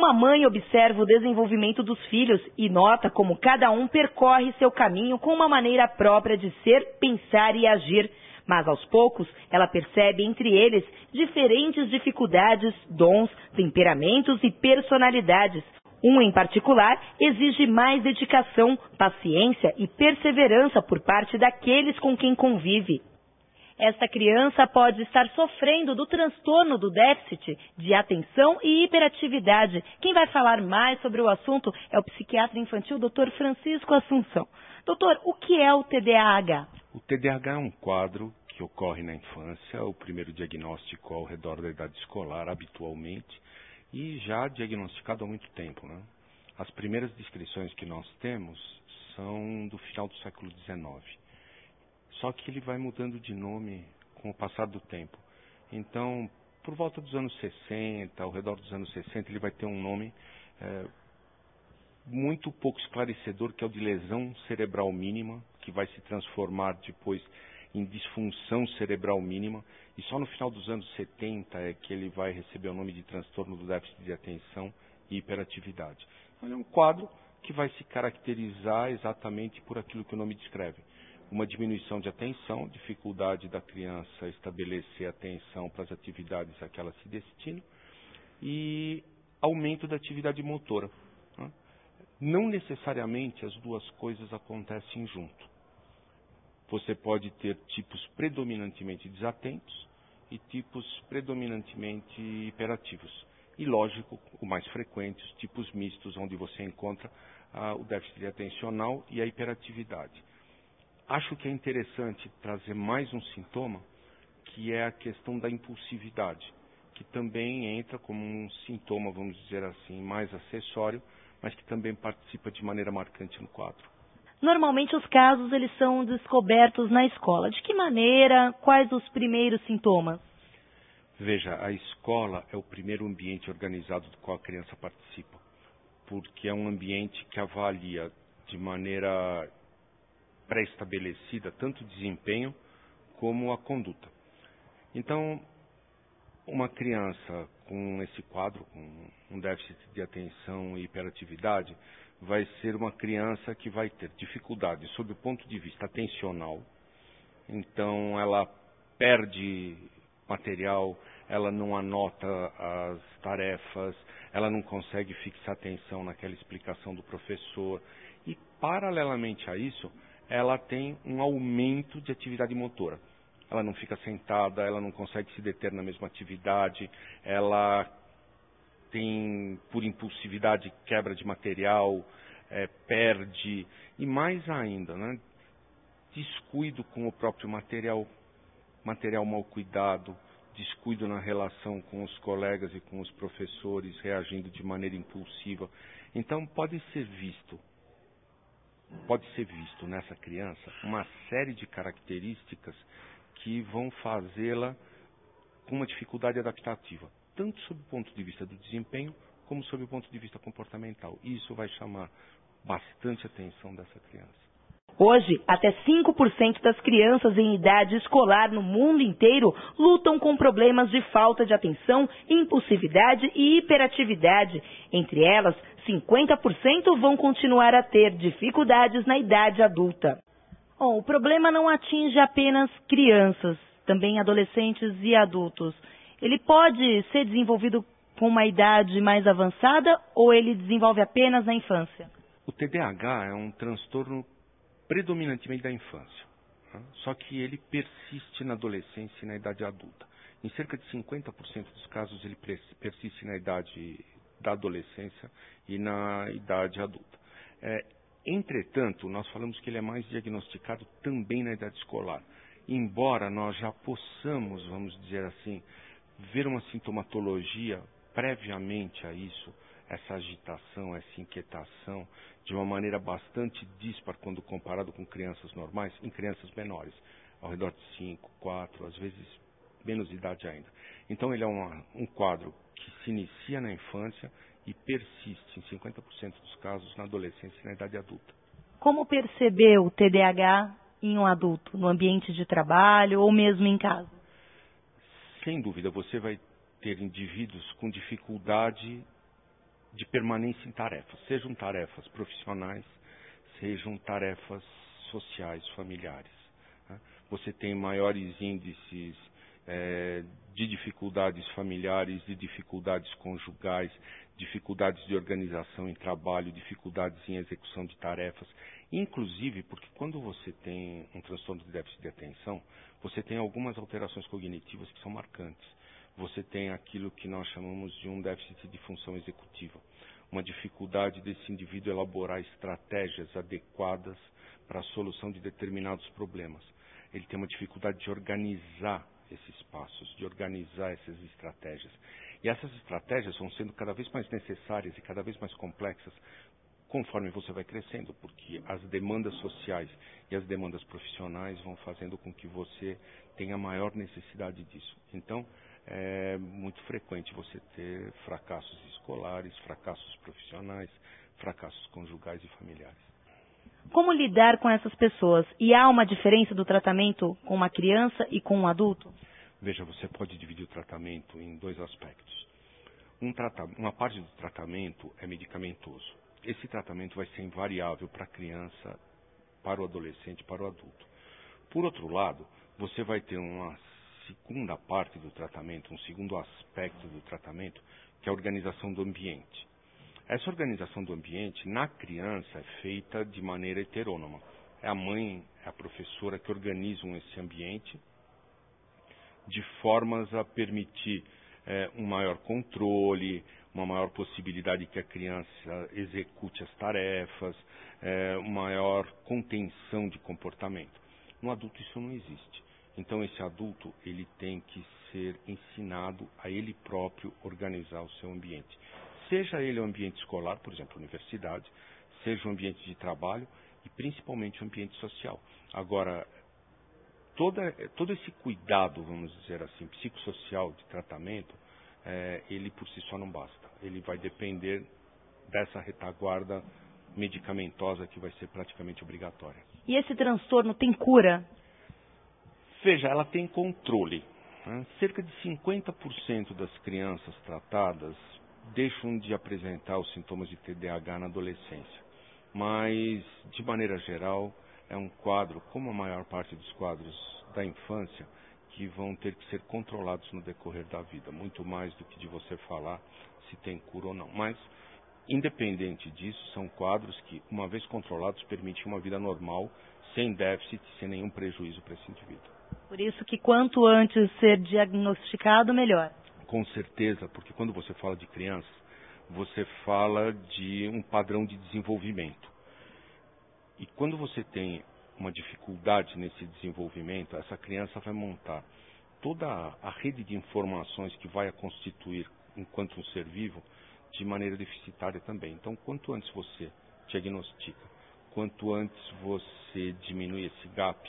Uma mãe observa o desenvolvimento dos filhos e nota como cada um percorre seu caminho com uma maneira própria de ser, pensar e agir. Mas, aos poucos, ela percebe entre eles diferentes dificuldades, dons, temperamentos e personalidades. Um, em particular, exige mais dedicação, paciência e perseverança por parte daqueles com quem convive. Esta criança pode estar sofrendo do transtorno do déficit de atenção e hiperatividade. Quem vai falar mais sobre o assunto é o psiquiatra infantil Dr. Francisco Assunção. Doutor, o que é o TDAH? O TDAH é um quadro que ocorre na infância, o primeiro diagnóstico ao redor da idade escolar, habitualmente, e já diagnosticado há muito tempo, né? As primeiras descrições que nós temos são do final do século XIX. Só que ele vai mudando de nome com o passar do tempo. Então, por volta dos anos 60, ao redor dos anos 60, ele vai ter um nome muito pouco esclarecedor, que é o de lesão cerebral mínima, que vai se transformar depois em disfunção cerebral mínima, e só no final dos anos 70 é que ele vai receber o nome de transtorno do déficit de atenção e hiperatividade. Então, é um quadro que vai se caracterizar exatamente por aquilo que o nome descreve. Uma diminuição de atenção, dificuldade da criança estabelecer atenção para as atividades a que ela se destina, e aumento da atividade motora. Não necessariamente as duas coisas acontecem junto. Você pode ter tipos predominantemente desatentos e tipos predominantemente hiperativos. E, lógico, o mais frequente, os tipos mistos, onde você encontra o déficit atencional e a hiperatividade. Acho que é interessante trazer mais um sintoma, que é a questão da impulsividade, que também entra como um sintoma, vamos dizer assim, mais acessório, mas que também participa de maneira marcante no quadro. Normalmente os casos eles são descobertos na escola. De que maneira? Quais os primeiros sintomas? Veja, a escola é o primeiro ambiente organizado do qual a criança participa, porque é um ambiente que avalia de maneira pré-estabelecida tanto o desempenho como a conduta. Então, uma criança com esse quadro, com um déficit de atenção e hiperatividade, vai ser uma criança que vai ter dificuldade sob o ponto de vista atencional. Então, ela perde material, ela não anota as tarefas, ela não consegue fixar atenção naquela explicação do professor. E, paralelamente a isso, ela tem um aumento de atividade motora. Ela não fica sentada, ela não consegue se deter na mesma atividade, ela tem, por impulsividade, quebra de material, perde, e mais ainda, né, descuido com o próprio material mal cuidado, descuido na relação com os colegas e com os professores, reagindo de maneira impulsiva. Então, pode ser visto nessa criança uma série de características que vão fazê-la com uma dificuldade adaptativa, tanto sob o ponto de vista do desempenho, como sob o ponto de vista comportamental. E isso vai chamar bastante atenção dessa criança. Hoje, até 5% das crianças em idade escolar no mundo inteiro lutam com problemas de falta de atenção, impulsividade e hiperatividade. Entre elas, 50% vão continuar a ter dificuldades na idade adulta. Bom, o problema não atinge apenas crianças, também adolescentes e adultos. Ele pode ser desenvolvido com uma idade mais avançada ou ele desenvolve apenas na infância? O TDAH é um transtorno predominantemente da infância, né? Só que ele persiste na adolescência e na idade adulta. Em cerca de 50% dos casos ele persiste na idade da adolescência e na idade adulta. Entretanto, nós falamos que ele é mais diagnosticado também na idade escolar. Embora nós já possamos, vamos dizer assim, ver uma sintomatologia previamente a isso, essa agitação, essa inquietação, de uma maneira bastante dispar quando comparado com crianças normais, em crianças menores, ao redor de 5, 4, às vezes menos idade ainda. Então ele é um quadro que se inicia na infância e persiste, em 50% dos casos, na adolescência e na idade adulta. Como perceber o TDAH em um adulto, no ambiente de trabalho ou mesmo em casa? Sem dúvida, você vai ter indivíduos com dificuldade de permanência em tarefas, sejam tarefas profissionais, sejam tarefas sociais, familiares. Né? Você tem maiores índices de dificuldades familiares, de dificuldades conjugais, dificuldades de organização em trabalho, dificuldades em execução de tarefas, inclusive porque quando você tem um transtorno de déficit de atenção, você tem algumas alterações cognitivas que são marcantes. Você tem aquilo que nós chamamos de um déficit de função executiva, uma dificuldade desse indivíduo elaborar estratégias adequadas para a solução de determinados problemas. Ele tem uma dificuldade de organizar esses passos, de organizar essas estratégias. E essas estratégias vão sendo cada vez mais necessárias e cada vez mais complexas conforme você vai crescendo, porque as demandas sociais e as demandas profissionais vão fazendo com que você tenha maior necessidade disso. Então, é muito frequente você ter fracassos escolares, fracassos profissionais, fracassos conjugais e familiares. Como lidar com essas pessoas? E há uma diferença do tratamento com uma criança e com um adulto? Veja, você pode dividir o tratamento em dois aspectos. Uma parte do tratamento é medicamentoso. Esse tratamento vai ser invariável para a criança, para o adolescente, para o adulto. Por outro lado, você vai ter uma segunda parte do tratamento, um segundo aspecto do tratamento, que é a organização do ambiente. Essa organização do ambiente, na criança, é feita de maneira heterônoma. É a mãe, é a professora que organizam esse ambiente de formas a permitir um maior controle, uma maior possibilidade que a criança execute as tarefas, uma maior contenção de comportamento. No adulto isso não existe. Então esse adulto ele tem que ser ensinado a ele próprio organizar o seu ambiente. Seja ele o ambiente escolar, por exemplo, universidade, seja o ambiente de trabalho e principalmente o ambiente social. Agora, todo esse cuidado, vamos dizer assim, psicossocial de tratamento, ele por si só não basta. Ele vai depender dessa retaguarda medicamentosa que vai ser praticamente obrigatória. E esse transtorno tem cura? Veja, ela tem controle. Né? Cerca de 50% das crianças tratadas deixam de apresentar os sintomas de TDAH na adolescência. Mas, de maneira geral, é um quadro, como a maior parte dos quadros da infância, que vão ter que ser controlados no decorrer da vida, muito mais do que de você falar se tem cura ou não. Mas, independente disso, são quadros que, uma vez controlados, permitem uma vida normal, sem déficit, sem nenhum prejuízo para esse indivíduo. Por isso que quanto antes ser diagnosticado, melhor. Com certeza, porque quando você fala de crianças, você fala de um padrão de desenvolvimento. E quando você tem uma dificuldade nesse desenvolvimento, essa criança vai montar toda a rede de informações que vai a constituir enquanto um ser vivo de maneira deficitária também. Então, quanto antes você diagnostica, quanto antes você diminui esse gap,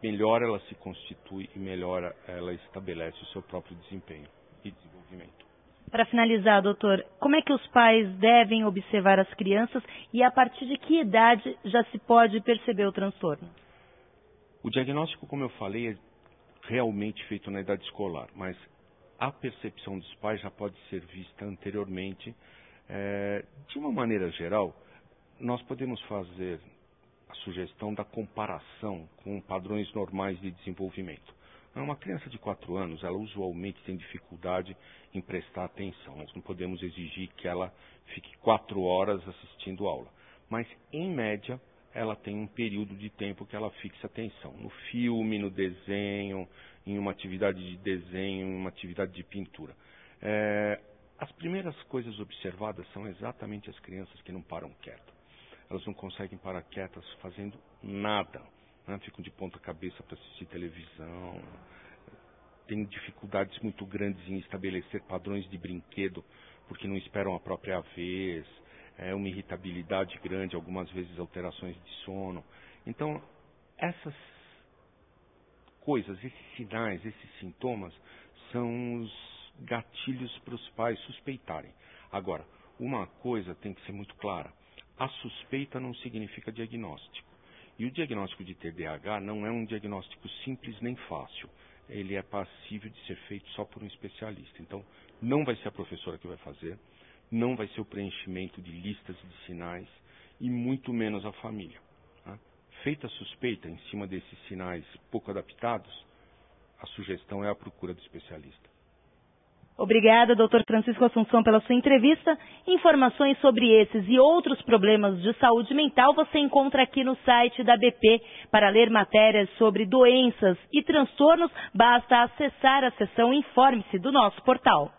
melhor ela se constitui e melhor ela estabelece o seu próprio desempenho e desenvolvimento. Para finalizar, doutor, como é que os pais devem observar as crianças e a partir de que idade já se pode perceber o transtorno? O diagnóstico, como eu falei, é realmente feito na idade escolar, mas a percepção dos pais já pode ser vista anteriormente. De uma maneira geral, nós podemos fazer a sugestão da comparação com padrões normais de desenvolvimento. Uma criança de 4 anos, ela usualmente tem dificuldade em prestar atenção. Nós não podemos exigir que ela fique 4 horas assistindo aula. Mas, em média, ela tem um período de tempo que ela fixa atenção. No filme, no desenho, em uma atividade de desenho, em uma atividade de pintura. As primeiras coisas observadas são exatamente as crianças que não param quietas. Elas não conseguem parar quietas fazendo nada. Né? Ficam de ponta cabeça para assistir televisão, têm dificuldades muito grandes em estabelecer padrões de brinquedo, porque não esperam a própria vez, uma irritabilidade grande, algumas vezes alterações de sono. Então, essas coisas, esses sinais, esses sintomas, são os gatilhos para os pais suspeitarem. Agora, uma coisa tem que ser muito clara, a suspeita não significa diagnóstico. E o diagnóstico de TDAH não é um diagnóstico simples nem fácil. Ele é passível de ser feito só por um especialista. Então, não vai ser a professora que vai fazer, não vai ser o preenchimento de listas de sinais e muito menos a família. Tá? Feita a suspeita em cima desses sinais pouco adaptados, a sugestão é a procura do especialista. Obrigada, Dr. Francisco Assunção, pela sua entrevista. Informações sobre esses e outros problemas de saúde mental você encontra aqui no site da BP. Para ler matérias sobre doenças e transtornos, basta acessar a seção Informe-se do nosso portal.